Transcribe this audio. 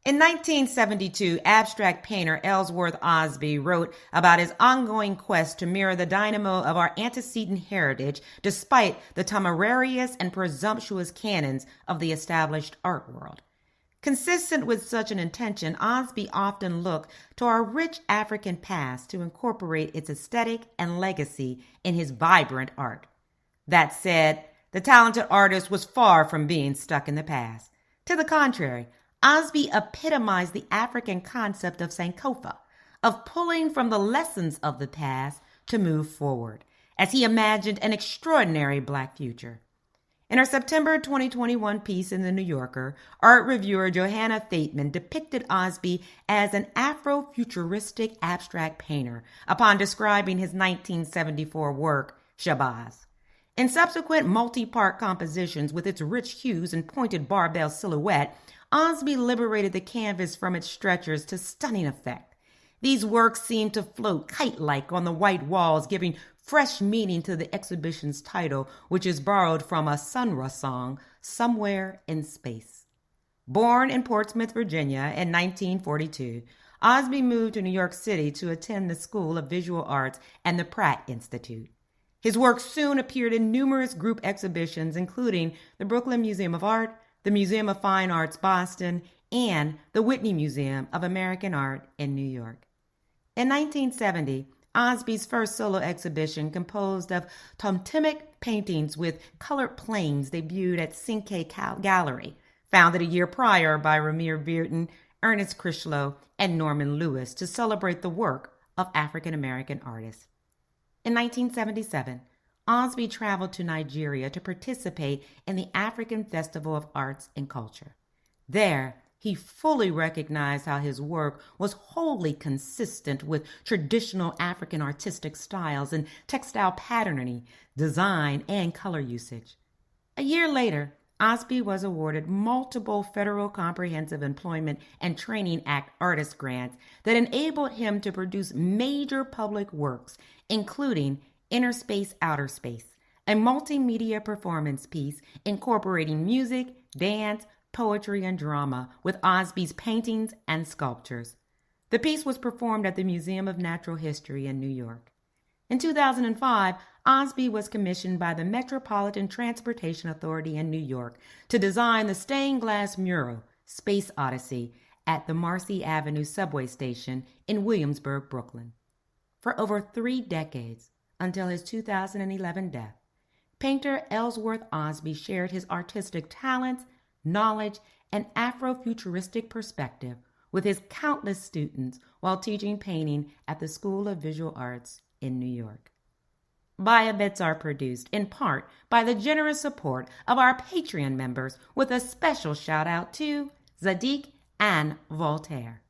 In 1972, abstract painter Ellsworth Ausby wrote about his ongoing quest to mirror the dynamo of our antecedent heritage despite the temerarious and presumptuous canons of the established art world. Consistent with such an intention, Ausby often looked to our rich African past to incorporate its aesthetic and legacy in his vibrant art. That said, the talented artist was far from being stuck in the past. To the contrary, Ausby epitomized the African concept of Sankofa, of pulling from the lessons of the past to move forward, as he imagined an extraordinary Black future. In her September 2021 piece in The New Yorker, art reviewer Johanna Fateman depicted Ausby as an Afrofuturistic abstract painter upon describing his 1974 work, Shabazz. In subsequent multi-part compositions with its rich hues and pointed barbell silhouette, Ausby liberated the canvas from its stretchers to stunning effect. These works seemed to float kite-like on the white walls, giving fresh meaning to the exhibition's title, which is borrowed from a Sun Ra song, Somewhere in Space. Born in Portsmouth, Virginia in 1942, Ausby moved to New York City to attend the School of Visual Arts and the Pratt Institute. His work soon appeared in numerous group exhibitions, including the Brooklyn Museum of Art, the Museum of Fine Arts Boston, and the Whitney Museum of American Art in New York. In 1970, Ausby's first solo exhibition, composed of totemic paintings with colored planes, debuted at Cinque Gallery, founded a year prior by Ramir Bearden, Ernest Critchlow, and Norman Lewis to celebrate the work of African-American artists. In 1977, Ausby traveled to Nigeria to participate in the African Festival of Arts and Culture. There, he fully recognized how his work was wholly consistent with traditional African artistic styles and textile patterning, design, and color usage. A year later, Ausby was awarded multiple Federal Comprehensive Employment and Training Act artist grants that enabled him to produce major public works, including Inner Space, Outer Space, a multimedia performance piece incorporating music, dance, poetry, and drama with Ausby's paintings and sculptures. The piece was performed at the Museum of Natural History in New York. In 2005, Ausby was commissioned by the Metropolitan Transportation Authority in New York to design the stained glass mural, Space Odyssey, at the Marcy Avenue subway station in Williamsburg, Brooklyn. For over 3 decades, until his 2011 death, painter Ellsworth Ausby shared his artistic talents, knowledge, and Afrofuturistic perspective with his countless students while teaching painting at the School of Visual Arts in New York. BAIA Bits are produced in part by the generous support of our Patreon members, with a special shout out to Zadig and Voltaire.